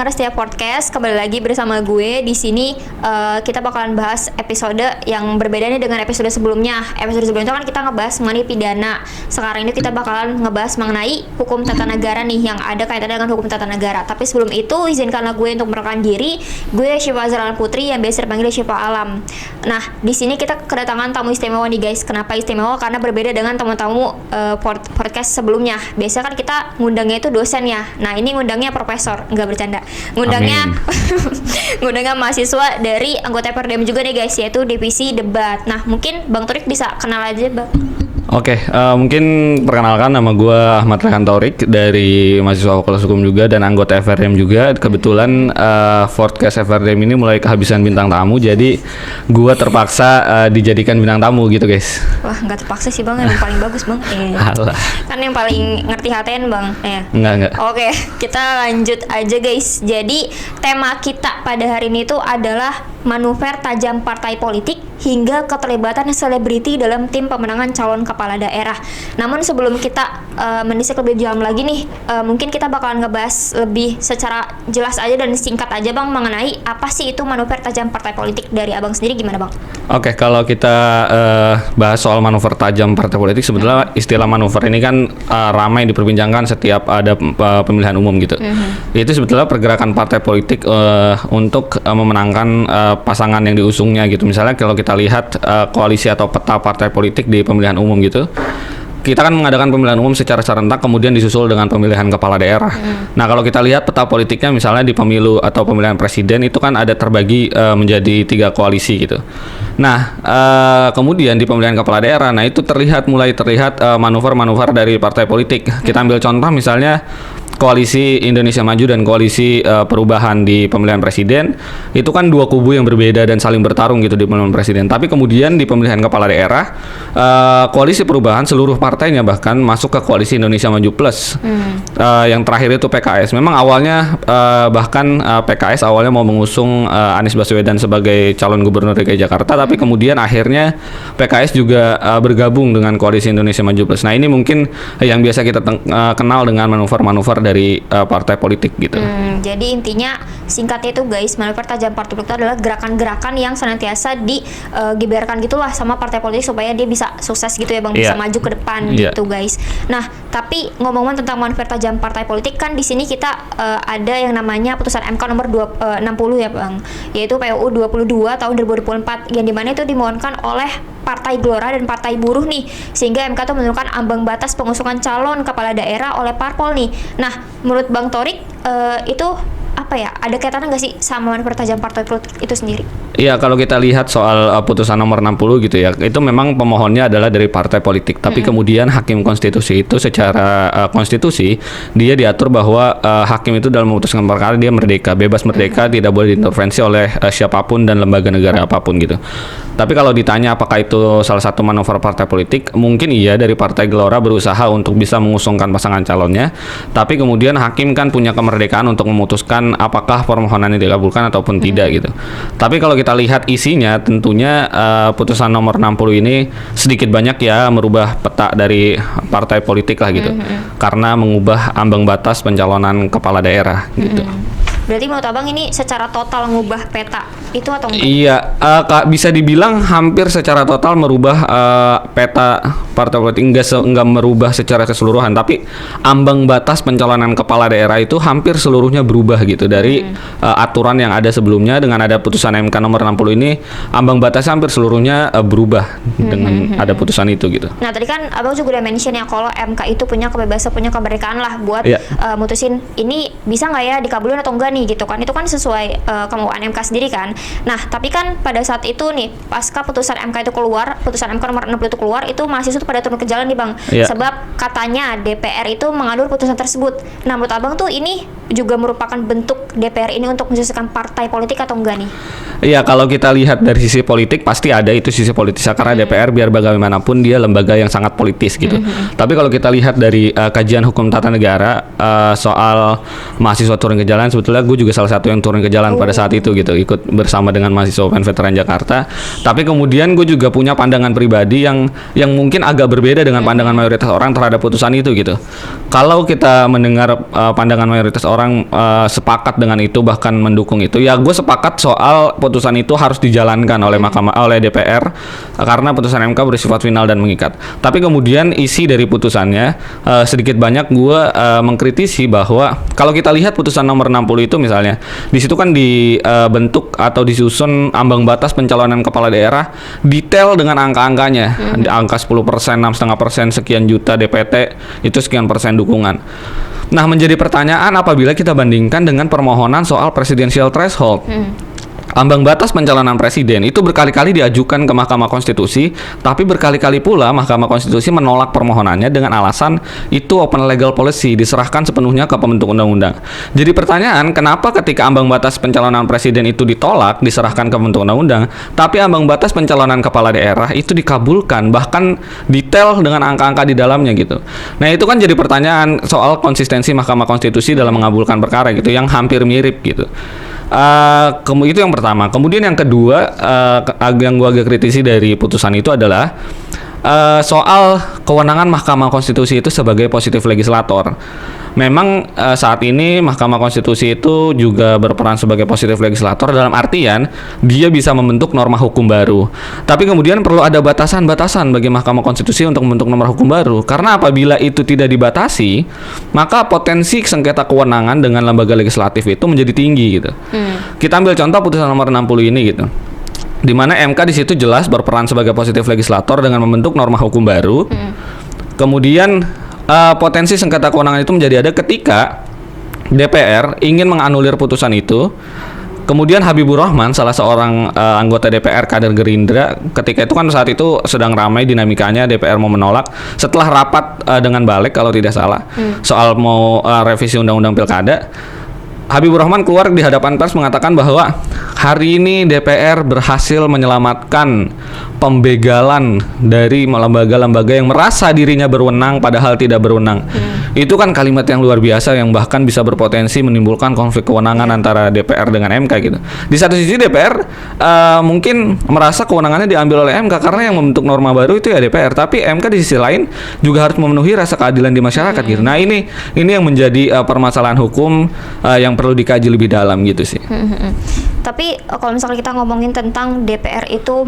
pendengar setiap podcast, kembali lagi bersama gue di sini. Kita bakalan bahas episode yang berbeda nih dengan episode sebelumnya. Episode sebelumnya kan kita ngebahas mengenai pidana. Sekarang ini kita bakalan ngebahas mengenai hukum tata negara nih, yang ada kaitannya dengan hukum tata negara. Tapi sebelum itu, izinkanlah gue untuk memperkenalkan diri. Gue Syifa Azralan Putri yang biasa dipanggil Syifa Alam. Nah, di sini kita kedatangan tamu istimewa nih guys. Kenapa istimewa? Karena berbeda dengan tamu-tamu podcast sebelumnya. Biasanya kan kita ngundangnya itu dosen ya. Nah, ini ngundangnya profesor, nggak bercanda. Ngundangnya ngundangnya mahasiswa dari anggota PRDM juga nih guys, yaitu divisi debat. Nah, mungkin Bang Torik bisa kenal aja, Bang. Oke, mungkin perkenalkan, nama gue Ahmad Rehan Taurik dari mahasiswa Fakultas Hukum juga dan anggota FRDM juga. Kebetulan podcast FRDM ini mulai kehabisan bintang tamu, jadi gue terpaksa dijadikan bintang tamu gitu guys. Wah, nggak terpaksa sih Bang, yang paling bagus Bang. Alah. Kan yang paling ngerti HTN Bang. Enggak. Oke, kita lanjut aja guys. Jadi tema kita pada hari ini tuh adalah manuver tajam partai politik hingga keterlibatan selebriti dalam tim pemenangan calon kepala daerah. Namun sebelum kita mendisik lebih dalam lagi nih, mungkin kita bakalan ngebahas lebih secara jelas aja dan singkat aja Bang mengenai apa sih itu manuver tajam partai politik. Dari Abang sendiri gimana Bang? Oke, kalau kita bahas soal manuver tajam partai politik, sebetulnya istilah manuver ini kan ramai diperbincangkan setiap ada pemilihan umum gitu. Itu sebetulnya pergerakan partai politik untuk memenangkan pasangan yang diusungnya gitu. Misalnya kalau kita lihat koalisi atau peta partai politik di pemilihan umum gitu, kita kan mengadakan pemilihan umum secara serentak, kemudian disusul dengan pemilihan kepala daerah. Nah, kalau kita lihat peta politiknya misalnya di pemilu atau pemilihan presiden itu kan ada terbagi menjadi 3 koalisi gitu. Nah, kemudian di pemilihan kepala daerah, nah itu mulai terlihat manuver-manuver dari partai politik. Kita ambil contoh misalnya Koalisi Indonesia Maju dan Koalisi Perubahan di pemilihan presiden, itu kan 2 kubu yang berbeda dan saling bertarung gitu di pemilihan presiden. Tapi kemudian di pemilihan kepala daerah, Koalisi Perubahan seluruh partainya bahkan masuk ke Koalisi Indonesia Maju Plus. Yang terakhir itu PKS. Memang awalnya bahkan PKS awalnya mau mengusung Anies Baswedan sebagai calon gubernur DKI Jakarta, tapi kemudian akhirnya PKS juga bergabung dengan Koalisi Indonesia Maju Plus. Nah, ini mungkin yang biasa kita kenal dengan manuver-manuver dari partai politik gitu. Jadi intinya singkatnya itu guys, manuver tajam partai politik itu adalah gerakan-gerakan yang senantiasa digeberkan gitulah sama partai politik supaya dia bisa sukses gitu ya Bang, bisa maju ke depan gitu guys. Nah, tapi ngomong-ngomong tentang manuver tajam partai politik, kan di sini kita ada yang namanya putusan MK nomor 60 ya Bang, yaitu PUU 22 tahun 2024 yang dimana itu dimohonkan oleh Partai Gelora dan Partai Buruh nih, sehingga MK itu menentukan ambang batas pengusungan calon kepala daerah oleh parpol nih. Nah, menurut Bang Torik itu apa ya, ada kaitannya nggak sih sama manuver tajam partai politik itu sendiri? Iya, kalau kita lihat soal putusan nomor 60 gitu ya, itu memang pemohonnya adalah dari partai politik. Tapi kemudian hakim konstitusi itu secara konstitusi dia diatur bahwa hakim itu dalam memutuskan perkara dia merdeka, bebas merdeka, tidak boleh diintervensi oleh siapapun dan lembaga negara apapun gitu. Tapi kalau ditanya apakah itu salah satu manuver partai politik, mungkin iya, dari Partai Gelora berusaha untuk bisa mengusungkan pasangan calonnya. Tapi kemudian hakim kan punya kemerdekaan untuk memutuskan apakah permohonannya dikabulkan ataupun tidak gitu. Tapi kalau kita lihat isinya, tentunya putusan nomor 60 ini sedikit banyak ya merubah peta dari partai politik lah gitu. Karena mengubah ambang batas pencalonan kepala daerah gitu. Berarti menurut Abang ini secara total ngubah peta itu atau enggak? Iya, bisa dibilang hampir secara total merubah peta partai politik, enggak merubah secara keseluruhan, tapi ambang batas pencalonan kepala daerah itu hampir seluruhnya berubah gitu dari aturan yang ada sebelumnya. Dengan ada putusan MK nomor 60 ini, ambang batas hampir seluruhnya berubah dengan ada putusan itu gitu. Nah, tadi kan Abang juga udah mention ya kalau MK itu punya kebebasan, punya kemerdekaan lah buat mutusin ini bisa nggak ya dikabulin atau enggak nih gitu kan. Itu kan sesuai kemauan MK sendiri kan. Nah, tapi kan pada saat itu nih, pasca putusan MK itu keluar, putusan MK nomor 60 itu keluar, itu mahasiswa tuh pada turun ke jalan nih Bang. Sebab katanya DPR itu mengatur putusan tersebut. Nah, menurut Abang tuh ini juga merupakan bentuk DPR ini untuk mensukseskan partai politik atau enggak nih? Iya, kalau kita lihat dari sisi politik pasti ada itu sisi politisnya, karena DPR biar bagaimanapun dia lembaga yang sangat politis gitu. Tapi kalau kita lihat dari kajian hukum tata negara soal mahasiswa turun ke jalan, sebetulnya gue juga salah satu yang turun ke jalan pada saat itu gitu, ikut bersama dengan mahasiswa UN Veteran Jakarta. Tapi kemudian gue juga punya pandangan pribadi yang mungkin agak berbeda dengan pandangan mayoritas orang terhadap putusan itu gitu. Kalau kita mendengar pandangan mayoritas orang orang sepakat dengan itu bahkan mendukung itu. Ya gue sepakat soal putusan itu harus dijalankan oleh DPR karena putusan MK bersifat final dan mengikat. Tapi kemudian isi dari putusannya sedikit banyak gue mengkritisi bahwa kalau kita lihat putusan nomor 60 itu misalnya di situ kan dibentuk atau disusun ambang batas pencalonan kepala daerah detail dengan angka-angkanya. Angka 10%, 6,5%, sekian juta DPT, itu sekian persen dukungan. Nah, menjadi pertanyaan apabila kita bandingkan dengan permohonan soal presidensial threshold. Ambang batas pencalonan presiden itu berkali-kali diajukan ke Mahkamah Konstitusi, tapi berkali-kali pula Mahkamah Konstitusi menolak permohonannya dengan alasan itu open legal policy, diserahkan sepenuhnya ke pembentuk undang-undang. Jadi pertanyaan, kenapa ketika ambang batas pencalonan presiden itu ditolak, diserahkan ke pembentuk undang-undang, tapi ambang batas pencalonan kepala daerah itu dikabulkan, bahkan detail dengan angka-angka di dalamnya gitu. Nah, itu kan jadi pertanyaan soal konsistensi Mahkamah Konstitusi dalam mengabulkan perkara gitu, yang hampir mirip gitu. Itu yang pertama. Kemudian yang kedua, yang gue agak kritisi dari putusan itu adalah soal kewenangan Mahkamah Konstitusi itu sebagai positif legislator. Memang saat ini Mahkamah Konstitusi itu juga berperan sebagai positif legislator dalam artian dia bisa membentuk norma hukum baru. Tapi kemudian perlu ada batasan-batasan bagi Mahkamah Konstitusi untuk membentuk norma hukum baru. Karena apabila itu tidak dibatasi, maka potensi sengketa kewenangan dengan lembaga legislatif itu menjadi tinggi gitu. Kita ambil contoh putusan nomor 60 ini gitu. Di mana MK di situ jelas berperan sebagai positif legislator dengan membentuk norma hukum baru. Kemudian potensi sengketa kewenangan itu menjadi ada ketika DPR ingin menganulir putusan itu. Kemudian Habibur Rahman, salah seorang anggota DPR kader Gerindra, ketika itu kan saat itu sedang ramai dinamikanya DPR mau menolak setelah rapat dengan Balik kalau tidak salah soal mau revisi undang-undang pilkada. Habibur Rahman keluar di hadapan pers mengatakan bahwa hari ini DPR berhasil menyelamatkan pembegalan dari lembaga-lembaga yang merasa dirinya berwenang padahal tidak berwenang. Itu kan kalimat yang luar biasa yang bahkan bisa berpotensi menimbulkan konflik kewenangan antara DPR dengan MK gitu. Di satu sisi DPR mungkin merasa kewenangannya diambil oleh MK karena yang membentuk norma baru itu ya DPR, tapi MK di sisi lain juga harus memenuhi rasa keadilan di masyarakat gitu. Nah, ini yang menjadi permasalahan hukum yang perlu dikaji lebih dalam gitu sih. Tapi kalau misalnya kita ngomongin tentang DPR itu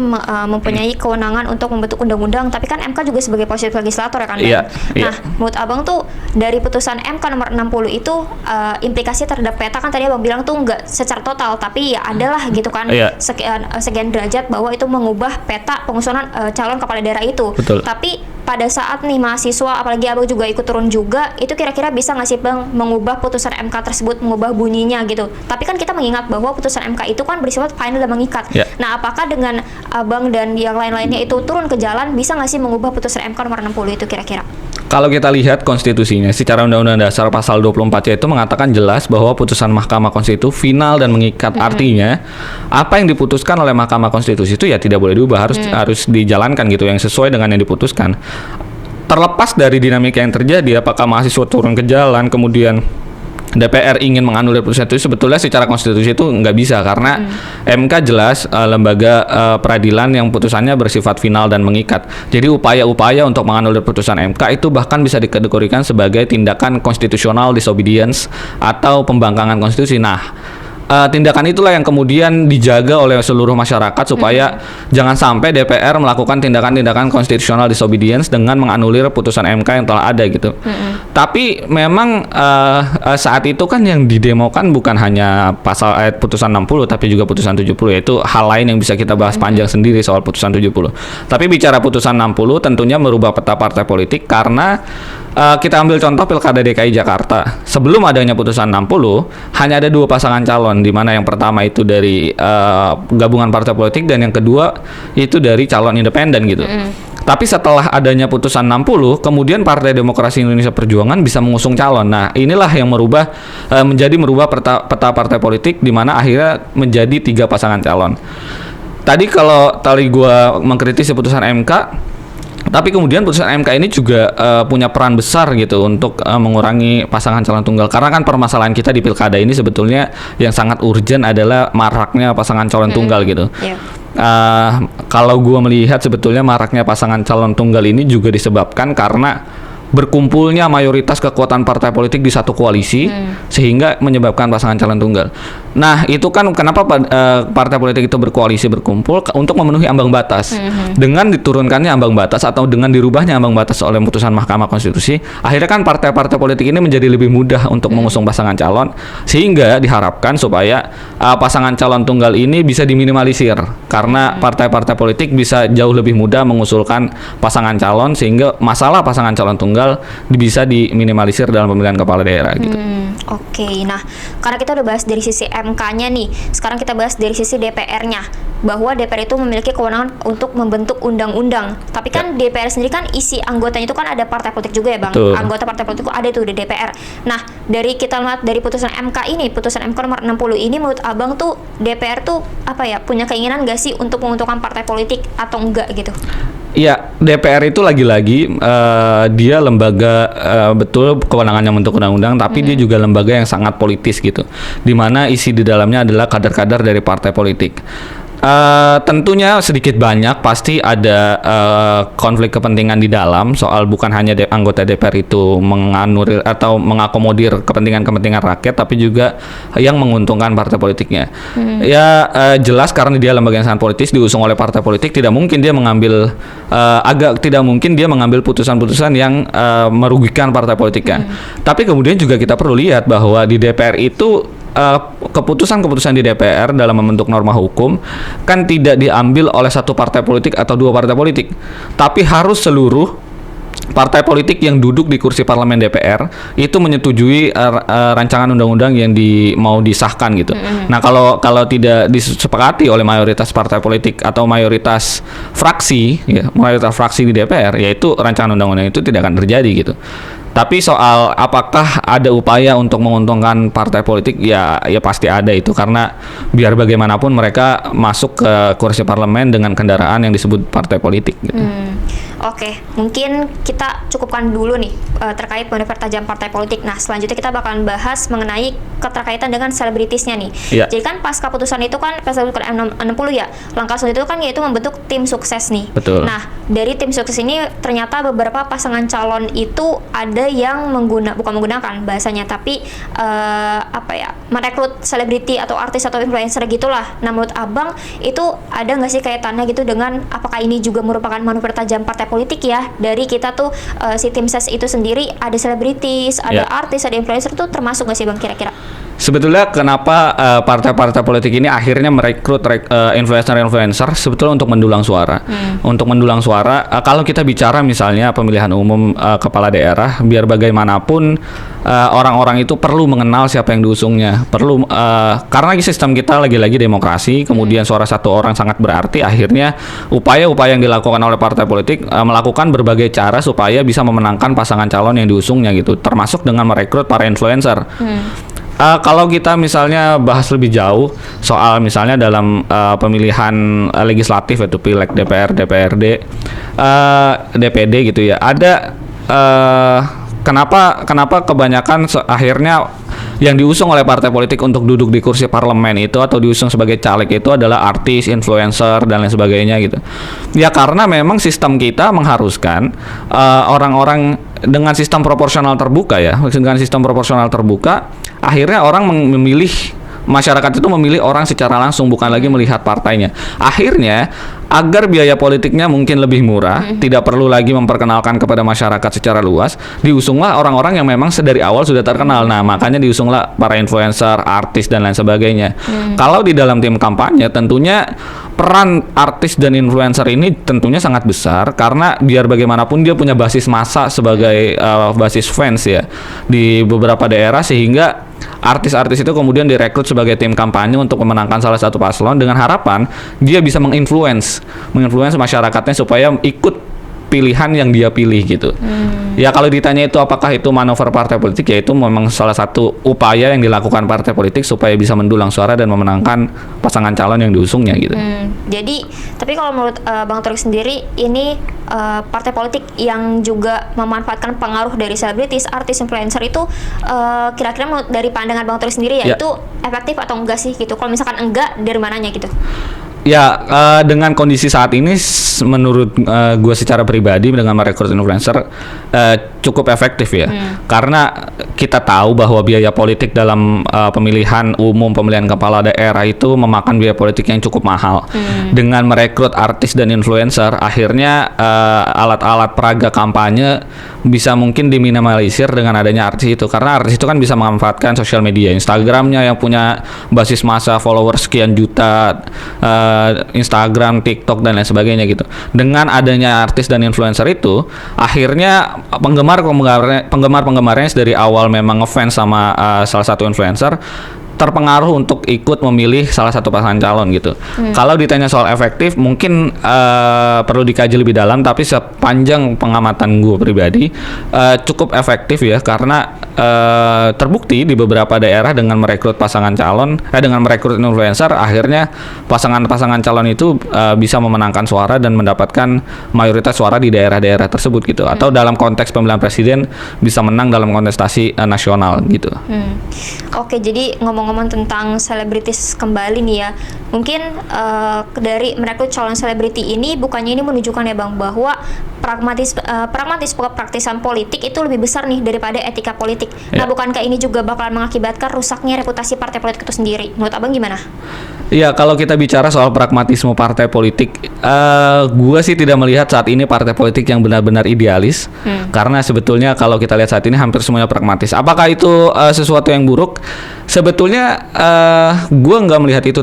mempunyai kewenangan untuk membentuk undang-undang, tapi kan MK juga sebagai positif legislator ya kan? Iya. Nah, menurut Abang tuh dari putusan MK nomor 60 itu implikasi terhadap peta kan tadi Abang bilang tuh nggak secara total, tapi ya adalah gitu kan sekian derajat bahwa itu mengubah peta pengusulan calon kepala daerah itu. Betul. Tapi pada saat nih mahasiswa, apalagi Abang juga ikut turun juga, itu kira-kira bisa nggak sih Bang mengubah putusan MK tersebut, mengubah bunyinya gitu. Tapi kan kita mengingat bahwa putusan MK itu kan bersifat final dan mengikat. Nah, apakah dengan Abang dan yang lain-lainnya itu turun ke jalan, bisa nggak sih mengubah putusan MK nomor 60 itu kira-kira? Kalau kita lihat konstitusinya, secara Undang-Undang Dasar pasal 24C itu mengatakan jelas bahwa putusan Mahkamah Konstitusi final dan mengikat. Artinya, apa yang diputuskan oleh Mahkamah Konstitusi itu ya tidak boleh diubah, harus dijalankan gitu yang sesuai dengan yang diputuskan. Terlepas dari dinamika yang terjadi, apakah mahasiswa turun ke jalan, kemudian DPR ingin menganulir putusan itu, sebetulnya secara konstitusi itu nggak bisa karena MK jelas lembaga peradilan yang putusannya bersifat final dan mengikat. Jadi upaya-upaya untuk menganulir putusan MK itu bahkan bisa dikategorikan sebagai tindakan constitutional disobedience atau pembangkangan konstitusi. Nah, tindakan itulah yang kemudian dijaga oleh seluruh masyarakat supaya jangan sampai DPR melakukan tindakan-tindakan constitutional disobedience dengan menganulir putusan MK yang telah ada gitu. Tapi memang saat itu kan yang didemokan bukan hanya pasal putusan 60 tapi juga putusan 70, yaitu hal lain yang bisa kita bahas panjang sendiri soal putusan 70. Tapi bicara putusan 60 tentunya merubah peta partai politik karena kita ambil contoh Pilkada DKI Jakarta. Sebelum adanya putusan 60, hanya ada 2 pasangan calon, di mana yang pertama itu dari gabungan partai politik dan yang kedua itu dari calon independen gitu. Tapi setelah adanya putusan 60, kemudian Partai Demokrasi Indonesia Perjuangan bisa mengusung calon. Nah, inilah yang merubah peta partai politik di mana akhirnya menjadi 3 pasangan calon. Tadi gue mengkritisi putusan MK, tapi kemudian putusan MK ini juga punya peran besar gitu untuk mengurangi pasangan calon tunggal. Karena kan permasalahan kita di pilkada ini sebetulnya yang sangat urgent adalah maraknya pasangan calon tunggal gitu. Kalau gue melihat sebetulnya maraknya pasangan calon tunggal ini juga disebabkan karena berkumpulnya mayoritas kekuatan partai politik di satu koalisi sehingga menyebabkan pasangan calon tunggal. Nah, itu kan kenapa partai politik itu berkoalisi berkumpul untuk memenuhi ambang batas. Dengan diturunkannya ambang batas atau dengan dirubahnya ambang batas oleh putusan Mahkamah Konstitusi, akhirnya kan partai-partai politik ini menjadi lebih mudah untuk mengusung pasangan calon, sehingga diharapkan supaya pasangan calon tunggal ini bisa diminimalisir karena partai-partai politik bisa jauh lebih mudah mengusulkan pasangan calon sehingga masalah pasangan calon tunggal bisa diminimalisir dalam pemilihan kepala daerah gitu. Oke, nah karena kita udah bahas dari sisi MK-nya nih, sekarang kita bahas dari sisi DPR-nya, bahwa DPR itu memiliki kewenangan untuk membentuk undang-undang. Tapi kan DPR sendiri kan isi anggotanya itu kan ada partai politik juga ya Bang. Betul. Anggota partai politik itu ada tuh di DPR. Nah, dari kita lihat dari putusan MK ini, putusan MK nomor 60 ini, menurut Abang tuh DPR tuh apa ya, punya keinginan gak sih untuk menguntungkan partai politik atau enggak gitu? Ya, DPR itu lagi-lagi dia lembaga betul kewenangannya membentuk undang-undang, tapi dia juga lembaga yang sangat politis gitu, di mana isi di dalamnya adalah kader-kader dari partai politik. Tentunya sedikit banyak pasti ada konflik kepentingan di dalam soal bukan hanya anggota DPR itu menganulir atau mengakomodir kepentingan-kepentingan rakyat, tapi juga yang menguntungkan partai politiknya. Ya jelas karena dia lembaga yang sangat politis diusung oleh partai politik, tidak mungkin dia mengambil tidak mungkin dia mengambil putusan-putusan yang merugikan partai politiknya. Tapi kemudian juga kita perlu lihat bahwa di DPR itu keputusan-keputusan di DPR dalam membentuk norma hukum kan tidak diambil oleh satu partai politik atau dua partai politik, tapi harus seluruh partai politik yang duduk di kursi parlemen DPR itu menyetujui rancangan undang-undang yang mau disahkan gitu. Nah, kalau tidak disepakati oleh mayoritas partai politik atau mayoritas fraksi di DPR, yaitu rancangan undang-undang itu tidak akan terjadi gitu. Tapi soal apakah ada upaya untuk menguntungkan partai politik, ya pasti ada itu, karena biar bagaimanapun mereka masuk ke kursi parlemen dengan kendaraan yang disebut partai politik gitu. Oke, mungkin kita cukupkan dulu nih terkait manuver tajam partai politik. Nah, selanjutnya kita bakalan bahas mengenai keterkaitan dengan selebritisnya nih. Ya. Jadi kan pas keputusan itu kan pasal 60 ya, langkah selanjutnya itu kan yaitu membentuk tim sukses nih. Betul. Nah, dari tim sukses ini ternyata beberapa pasangan calon itu ada yang bukan menggunakan bahasanya, tapi merekrut selebriti atau artis atau influencer gitulah. Nah, menurut Abang itu ada nggak sih kaitannya gitu dengan apakah ini juga merupakan manuver tajam partai politik ya? Dari kita tuh si tim ses itu sendiri ada selebritis, ada artis, ada influencer, tuh termasuk nggak sih Bang kira-kira? Sebetulnya kenapa partai-partai politik ini akhirnya merekrut influencer sebetulnya untuk mendulang suara. Untuk mendulang suara, kalau kita bicara misalnya pemilihan umum kepala daerah, biar bagaimanapun orang-orang itu perlu mengenal siapa yang diusungnya. Karena sistem kita lagi-lagi demokrasi, kemudian suara satu orang sangat berarti, akhirnya upaya-upaya yang dilakukan oleh partai politik melakukan berbagai cara supaya bisa memenangkan pasangan calon yang diusungnya gitu, termasuk dengan merekrut para influencer. Kalau kita misalnya bahas lebih jauh soal misalnya dalam pemilihan legislatif yaitu pileg, DPR, DPRD, DPD gitu ya, ada kenapa kebanyakan akhirnya yang diusung oleh partai politik untuk duduk di kursi parlemen itu atau diusung sebagai caleg itu adalah artis, influencer dan lain sebagainya gitu. Ya karena memang sistem kita mengharuskan orang-orang dengan sistem proporsional terbuka ya, dengan sistem proporsional terbuka, akhirnya orang masyarakat itu memilih orang secara langsung, bukan lagi melihat partainya. Akhirnya agar biaya politiknya mungkin lebih murah, tidak perlu lagi memperkenalkan kepada masyarakat secara luas, diusunglah orang-orang yang memang sedari awal sudah terkenal. Nah, makanya diusunglah para influencer, artis dan lain sebagainya. Kalau di dalam tim kampanye, tentunya peran artis dan influencer ini tentunya sangat besar, karena biar bagaimanapun dia punya basis massa sebagai basis fans ya di beberapa daerah, sehingga artis-artis itu kemudian direkrut sebagai tim kampanye untuk memenangkan salah satu paslon dengan harapan dia bisa menginfluence masyarakatnya supaya ikut pilihan yang dia pilih gitu. Ya kalau ditanya itu apakah itu manuver partai politik, ya itu memang salah satu upaya yang dilakukan partai politik supaya bisa mendulang suara dan memenangkan pasangan calon yang diusungnya gitu. Jadi, tapi kalau menurut Bang Torik sendiri, ini partai politik yang juga memanfaatkan pengaruh dari selebritis, artis, influencer itu kira-kira dari pandangan Bang Torik sendiri ya, itu efektif atau enggak sih gitu? Kalau misalkan enggak, dari mananya gitu? Ya, dengan kondisi saat ini menurut gue secara pribadi dengan merekrut influencer cukup efektif ya, karena kita tahu bahwa biaya politik dalam pemilihan umum, pemilihan kepala daerah itu memakan biaya politik yang cukup mahal. Dengan merekrut artis dan influencer, akhirnya alat-alat peraga kampanye bisa mungkin diminimalisir dengan adanya artis itu, karena artis itu kan bisa memanfaatkan sosial media, Instagramnya yang punya basis massa followers sekian juta, Instagram, TikTok dan lain sebagainya gitu. Dengan adanya artis dan influencer itu, akhirnya penggemar-penggemarnya dari awal memang ngefans sama salah satu influencer, terpengaruh untuk ikut memilih salah satu pasangan calon gitu. Kalau ditanya soal efektif, mungkin perlu dikaji lebih dalam, tapi sepanjang pengamatan gue pribadi cukup efektif ya, karena terbukti di beberapa daerah dengan merekrut pasangan calon, dengan merekrut influencer, akhirnya pasangan-pasangan calon itu bisa memenangkan suara dan mendapatkan mayoritas suara di daerah-daerah tersebut gitu. Atau dalam konteks pemilihan presiden bisa menang dalam kontestasi nasional gitu. Oke, jadi ngomong-ngomong tentang selebritis kembali nih ya, mungkin dari merekrut calon selebriti ini bukannya ini menunjukkan ya Bang bahwa praktisan politik itu lebih besar nih daripada etika politik. Nah, bukankah ini juga bakalan mengakibatkan rusaknya reputasi partai politik itu sendiri? Menurut Abang gimana? Ya, kalau kita bicara soal pragmatisme partai politik, gue sih tidak melihat saat ini partai politik yang benar-benar idealis, karena sebetulnya kalau kita lihat saat ini hampir semuanya pragmatis. Apakah itu sesuatu yang buruk? Sebetulnya gue nggak melihat itu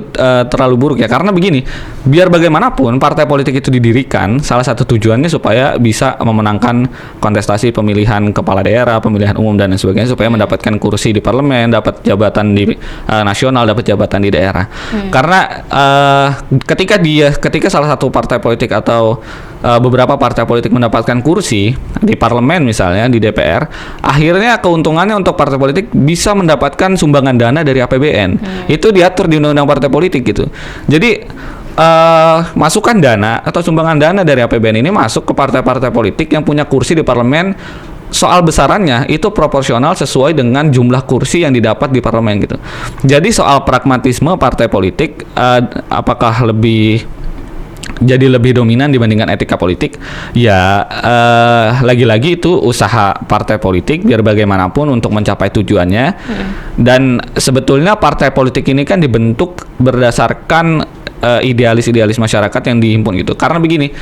terlalu buruk ya, karena begini, biar bagaimanapun partai politik itu didirikan, salah satu tujuannya supaya bisa memenangkan kontestasi pemilihan kepala daerah, pemilihan umum dan lain sebagainya, supaya mendapatkan kursi di parlemen, dapat jabatan di nasional, dapat jabatan di daerah. Karena ketika salah satu partai politik atau beberapa partai politik mendapatkan kursi di parlemen misalnya, di DPR, akhirnya keuntungannya untuk partai politik bisa mendapatkan sumbangan dana dari APBN. Itu diatur di undang-undang partai politik gitu. Jadi masukan dana atau sumbangan dana dari APBN ini masuk ke partai-partai politik yang punya kursi di parlemen. Soal besarannya itu proporsional sesuai dengan jumlah kursi yang didapat di parlemen gitu. Jadi soal pragmatisme partai politik, apakah jadi lebih dominan dibandingkan etika politik? Ya, lagi-lagi itu usaha partai politik biar bagaimanapun untuk mencapai tujuannya. Dan sebetulnya partai politik ini kan dibentuk berdasarkan idealis masyarakat yang dihimpun gitu. Karena begini,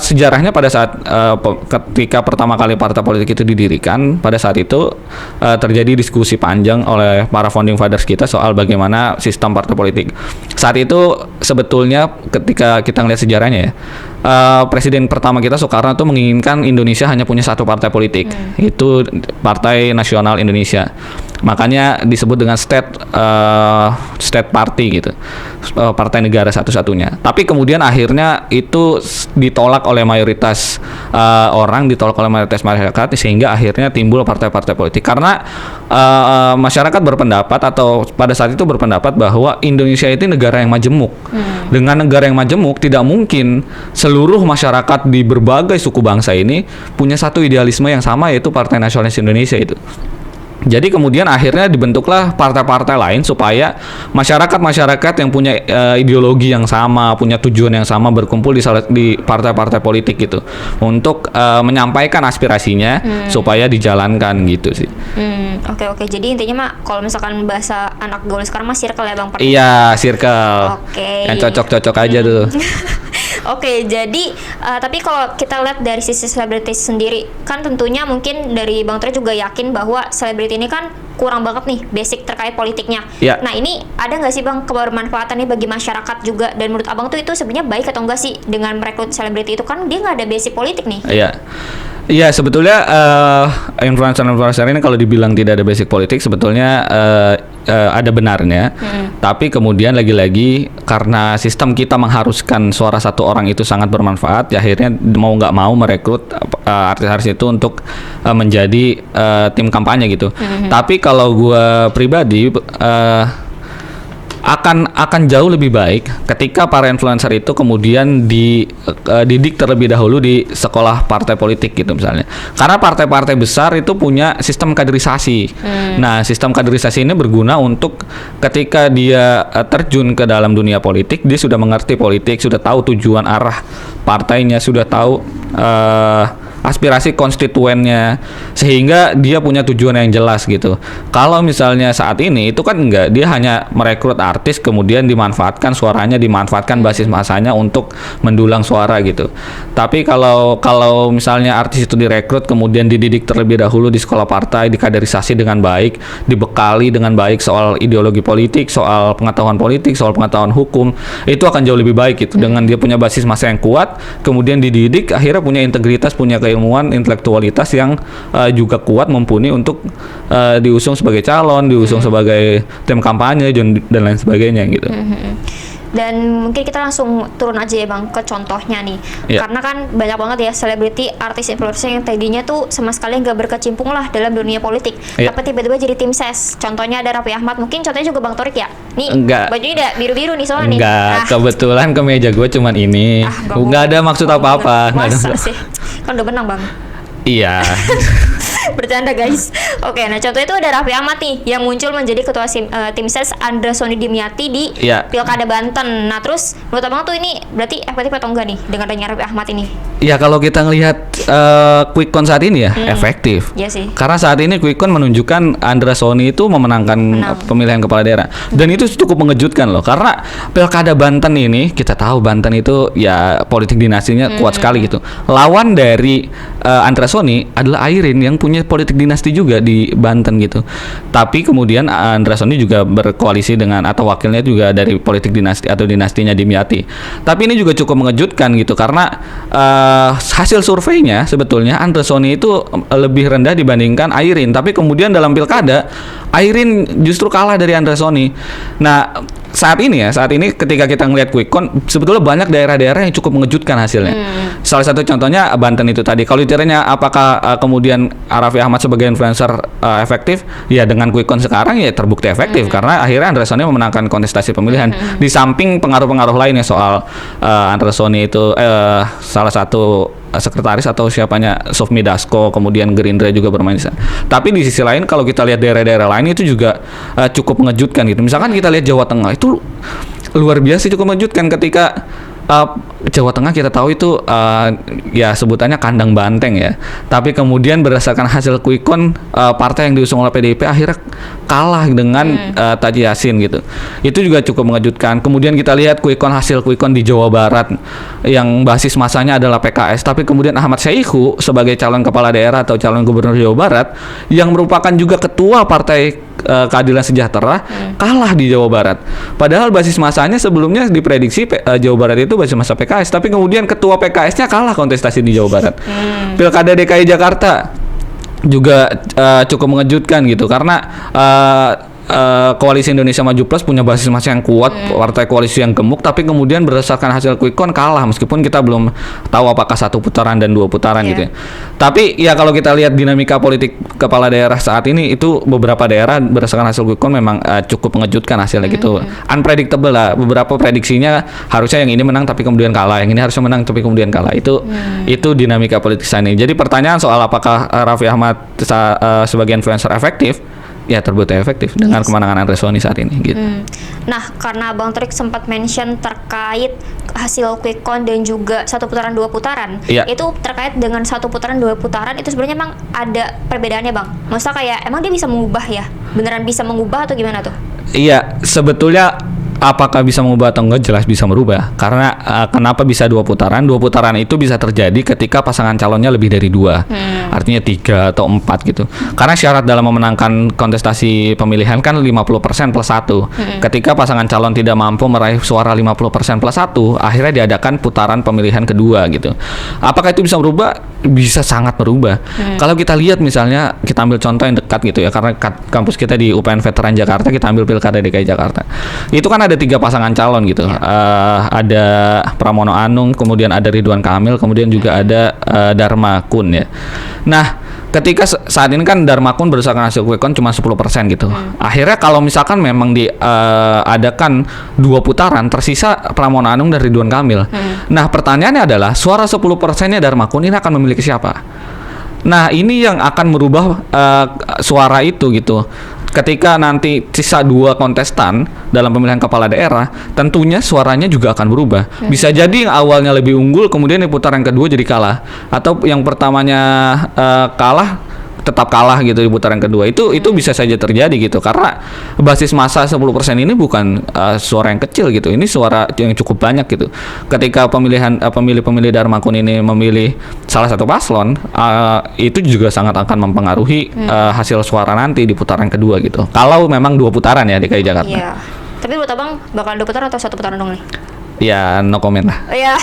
sejarahnya pada saat ketika pertama kali partai politik itu didirikan, pada saat itu terjadi diskusi panjang oleh para founding fathers kita soal bagaimana sistem partai politik. Saat itu sebetulnya ketika kita ngelihat sejarahnya ya, presiden pertama kita Soekarno itu menginginkan Indonesia hanya punya satu partai politik, itu Partai Nasional Indonesia. Makanya disebut dengan state party gitu, partai negara satu-satunya. Tapi kemudian akhirnya itu ditolak oleh mayoritas orang, ditolak oleh mayoritas masyarakat, sehingga akhirnya timbul partai-partai politik. Karena masyarakat berpendapat atau pada saat itu berpendapat bahwa Indonesia itu negara yang majemuk. Dengan negara yang majemuk tidak mungkin seluruh masyarakat di berbagai suku bangsa ini punya satu idealisme yang sama, yaitu Partai Nasionalis Indonesia itu. Jadi kemudian akhirnya dibentuklah partai-partai lain supaya masyarakat-masyarakat yang punya ideologi yang sama, punya tujuan yang sama berkumpul di partai-partai politik gitu untuk menyampaikan aspirasinya supaya dijalankan gitu sih. Oke. Jadi intinya mah kalau misalkan bahasa anak gaul sekarang mah circle ya Bang? Iya, circle. Oke. Yang cocok-cocok aja tuh. Oke, jadi tapi kalau kita lihat dari sisi selebritis sendiri, kan tentunya mungkin dari Bang Tre juga yakin bahwa selebriti ini kan kurang banget nih basic terkait politiknya. Ya. Nah, ini ada nggak sih Bang kebermanfaatannya bagi masyarakat juga? Dan menurut Abang tuh itu sebenarnya baik atau enggak sih dengan merekrut selebriti itu? Kan dia nggak ada basic politik nih. Iya, sebetulnya influencer ini kalau dibilang tidak ada basic politik sebetulnya ada benarnya. Tapi kemudian lagi-lagi karena sistem kita mengharuskan suara satu orang itu sangat bermanfaat, ya akhirnya mau nggak mau merekrut artis-artis itu untuk menjadi tim kampanye gitu. Tapi kalau gue pribadi akan jauh lebih baik ketika para influencer itu kemudian dididik terlebih dahulu di sekolah partai politik gitu misalnya. Karena partai-partai besar itu punya sistem kaderisasi. Nah, sistem kaderisasi ini berguna untuk ketika dia terjun ke dalam dunia politik, dia sudah mengerti politik, sudah tahu tujuan arah partainya, sudah tahu aspirasi konstituennya, sehingga dia punya tujuan yang jelas gitu. Kalau misalnya saat ini itu kan enggak, dia hanya merekrut artis kemudian dimanfaatkan suaranya, dimanfaatkan basis masanya untuk mendulang suara gitu. Tapi kalau misalnya artis itu direkrut kemudian dididik terlebih dahulu di sekolah partai, dikaderisasi dengan baik, dibekali dengan baik soal ideologi politik, soal pengetahuan politik, soal pengetahuan hukum, itu akan jauh lebih baik gitu. Dengan dia punya basis massa yang kuat, kemudian dididik, akhirnya punya integritas, punya keilmuan, intelektualitas yang juga kuat, mumpuni untuk diusung sebagai calon, diusung sebagai tim kampanye dan lain sebagainya gitu. Dan mungkin kita langsung turun aja ya Bang ke contohnya nih. Karena kan banyak banget ya selebriti, artis, influencer yang tadinya tuh sama sekali nggak berkecimpung lah dalam dunia politik, tapi tiba-tiba jadi tim ses. Contohnya ada Raffi Ahmad, mungkin contohnya juga Bang Torik ya. Nih bajunya udah biru-biru nih soalnya nih. Enggak, kebetulan kemeja gue cuman ini. Nggak ada maksud apa-apa. Masa sih? Kan udah menang Bang. Iya. Bercanda guys. Oke, nah contohnya itu ada Raffi Ahmad nih yang muncul menjadi ketua tim ses Andra Soni Dimyati di Pilkada Banten. Nah terus menurut Abang tuh ini berarti efektif atau enggak nih dengan adanya Raffi Ahmad ini? Ya kalau kita ngelihat quick count saat ini ya efektif. Iya sih. Karena saat ini quick count menunjukkan Andra Soni itu memenangkan pemilihan kepala daerah. Dan itu cukup mengejutkan loh. Karena Pilkada Banten ini kita tahu Banten itu ya politik dinastinya kuat sekali gitu. Lawan dari Andra Soni adalah Airin yang punya politik dinasti juga di Banten gitu. Tapi kemudian Andra Soni juga berkoalisi dengan atau wakilnya juga dari politik dinasti atau dinastinya Dimyati. Tapi ini juga cukup mengejutkan gitu karena hasil surveinya sebetulnya Andra Soni itu lebih rendah dibandingkan Airin. Tapi kemudian dalam pilkada Airin justru kalah dari Andra Soni. Nah saat ini ketika kita ngelihat quick count sebetulnya banyak daerah-daerah yang cukup mengejutkan hasilnya. Salah satu contohnya Banten itu tadi. Kalau ditanya apakah kemudian Raffi Ahmad sebagai influencer efektif, ya dengan quick count sekarang ya terbukti efektif karena akhirnya Andra Soni memenangkan kontestasi pemilihan. Di samping pengaruh-pengaruh lainnya soal Andra Soni itu salah satu sekretaris atau siapanya Sufmi Dasko, kemudian Gerindra juga bermain di sana. Tapi di sisi lain kalau kita lihat daerah-daerah lain itu juga cukup mengejutkan gitu. Misalkan kita lihat Jawa Tengah itu luar biasa cukup mengejutkan ketika Jawa Tengah kita tahu itu ya sebutannya kandang banteng ya. Tapi kemudian berdasarkan hasil quick count partai yang diusung oleh PDIP akhirnya kalah dengan Taji Yasin gitu. Itu juga cukup mengejutkan. Kemudian kita lihat hasil quick count di Jawa Barat yang basis masanya adalah PKS. Tapi kemudian Ahmad Syahiku sebagai calon kepala daerah atau calon gubernur Jawa Barat yang merupakan juga ketua partai Keadilan Sejahtera kalah di Jawa Barat. Padahal basis masanya sebelumnya diprediksi Jawa Barat itu basis masa PKS, tapi kemudian ketua PKS-nya kalah kontestasi di Jawa Barat. Pilkada DKI Jakarta juga cukup mengejutkan gitu karena Koalisi Indonesia Maju Plus punya basis massa yang kuat, partai koalisi yang gemuk, tapi kemudian berdasarkan hasil quick count kalah meskipun kita belum tahu apakah 1 putaran dan 2 putaran gitu ya. Tapi ya kalau kita lihat dinamika politik kepala daerah saat ini itu beberapa daerah berdasarkan hasil quick count memang cukup mengejutkan hasilnya gitu. Unpredictable lah, beberapa prediksinya harusnya yang ini menang tapi kemudian kalah, yang ini harusnya menang tapi kemudian kalah. Itu dinamika politik saat ini. Jadi pertanyaan soal apakah Raffi Ahmad sebagai influencer efektif? Ya terbukti efektif dengan kemenangan Andra Soni saat ini gitu. Nah karena Bang Torik sempat mention terkait hasil quick count dan juga 1 putaran 2 putaran, itu terkait dengan 1 putaran 2 putaran itu sebenarnya emang ada perbedaannya Bang? Maksudnya kayak emang dia bisa mengubah ya? Beneran bisa mengubah atau gimana tuh? Iya sebetulnya apakah bisa mengubah atau enggak jelas bisa merubah karena kenapa bisa 2 putaran? 2 putaran itu bisa terjadi ketika pasangan calonnya lebih dari 2, artinya 3 atau 4 gitu. Karena syarat dalam memenangkan kontestasi pemilihan kan 50% plus 1. Ketika pasangan calon tidak mampu meraih suara 50% plus 1, akhirnya diadakan putaran pemilihan kedua gitu. Apakah itu bisa merubah? Bisa sangat merubah. Kalau kita lihat misalnya kita ambil contoh yang dekat gitu ya, karena kampus kita di UPN Veteran Jakarta, kita ambil Pilkada DKI Jakarta. Itu kan ada 3 pasangan calon gitu. Ada Pramono Anung, kemudian ada Ridwan Kamil, kemudian juga ada Dharma Kun ya. Nah, ketika saat ini kan Dharma Kun berdasarkan hasil quick count cuma 10% gitu. Akhirnya kalau misalkan memang diadakan 2 putaran, tersisa Pramono Anung dan Ridwan Kamil. Nah, pertanyaannya adalah suara 10%-nya Dharma Kun ini akan memiliki siapa? Nah, ini yang akan merubah suara itu gitu. ketika nanti sisa 2 kontestan dalam pemilihan kepala daerah, tentunya suaranya juga akan berubah. Bisa jadi yang awalnya lebih unggul, kemudian di putaran kedua jadi kalah, atau yang pertamanya kalah tetap kalah gitu di putaran kedua. Itu bisa saja terjadi gitu, karena basis massa 10% ini bukan suara yang kecil gitu. Ini suara yang cukup banyak gitu. Ketika pemilih Dharmakun ini memilih salah satu paslon, itu juga sangat akan mempengaruhi hasil suara nanti di putaran kedua gitu. Kalau memang 2 putaran ya DKI Jakarta. Iya. Tapi menurut abang bakal 2 putaran atau 1 putaran dong nih? Ya, no comment lah. Ya.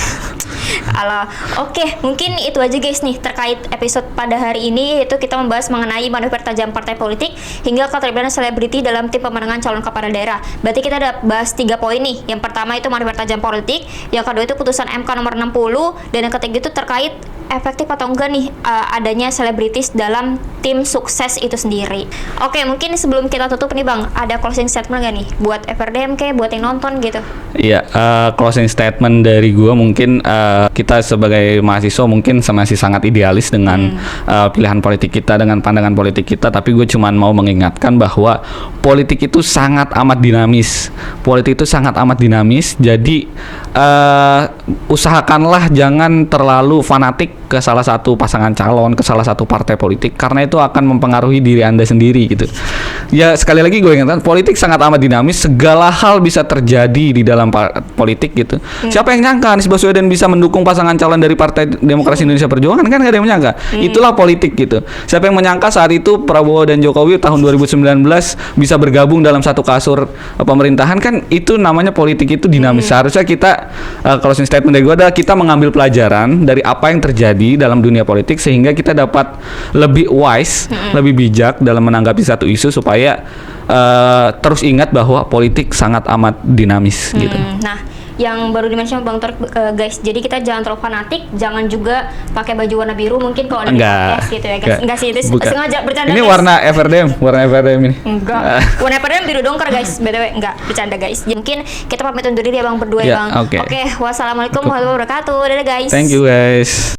Alah, oke, mungkin itu aja guys nih terkait episode pada hari ini, yaitu kita membahas mengenai manuver tajam partai politik hingga keterlibatan selebriti dalam tim pemenangan calon kepala daerah. Berarti kita udah bahas 3 poin nih. Yang pertama itu manuver tajam politik, yang kedua itu putusan MK nomor 60, dan yang ketiga itu terkait efektif atau enggak nih adanya selebritis dalam tim sukses itu sendiri. Oke, mungkin sebelum kita tutup nih Bang, ada closing statement gak nih buat FRDM kayak buat yang nonton gitu? Iya, closing statement dari gua mungkin kita sebagai mahasiswa mungkin masih sangat idealis dengan pilihan politik kita, dengan pandangan politik kita, tapi gue cuman mau mengingatkan bahwa politik itu sangat amat dinamis. Politik itu sangat amat dinamis, jadi usahakanlah jangan terlalu fanatik ke salah satu pasangan calon, ke salah satu partai politik, karena itu akan mempengaruhi diri Anda sendiri gitu. Ya, sekali lagi gue ingatkan, politik sangat amat dinamis, segala hal bisa terjadi di dalam politik gitu. Siapa yang nyangka Anies Baswedan bisa mendukung pasangan calon dari Partai Demokrasi Indonesia Perjuangan? Kan gak ada yang menyangka. Itulah politik gitu. Siapa yang menyangka saat itu Prabowo dan Jokowi tahun 2019 bisa bergabung dalam satu kasur pemerintahan? Kan itu namanya politik itu dinamis. Seharusnya kita closing statement dari gue adalah kita mengambil pelajaran dari apa yang terjadi dalam dunia politik, sehingga kita dapat lebih wise, lebih bijak dalam menanggapi satu isu, supaya terus ingat bahwa politik sangat amat dinamis gitu. Nah, yang baru dimention Bang Tor, guys, jadi kita jangan terlalu fanatik, jangan juga pakai baju warna biru mungkin kalau ada di podcast gitu ya guys. Enggak sih, itu sengaja bercanda. Ini guys. warna FRDM ini. Enggak. Warna FRDM biru dongkar guys, BTW. Enggak, bercanda guys. Mungkin kita pamit undur diri ya Bang berdua ya Bang. Oke. Wassalamualaikum warahmatullahi wabarakatuh. Dadah guys. Thank you guys.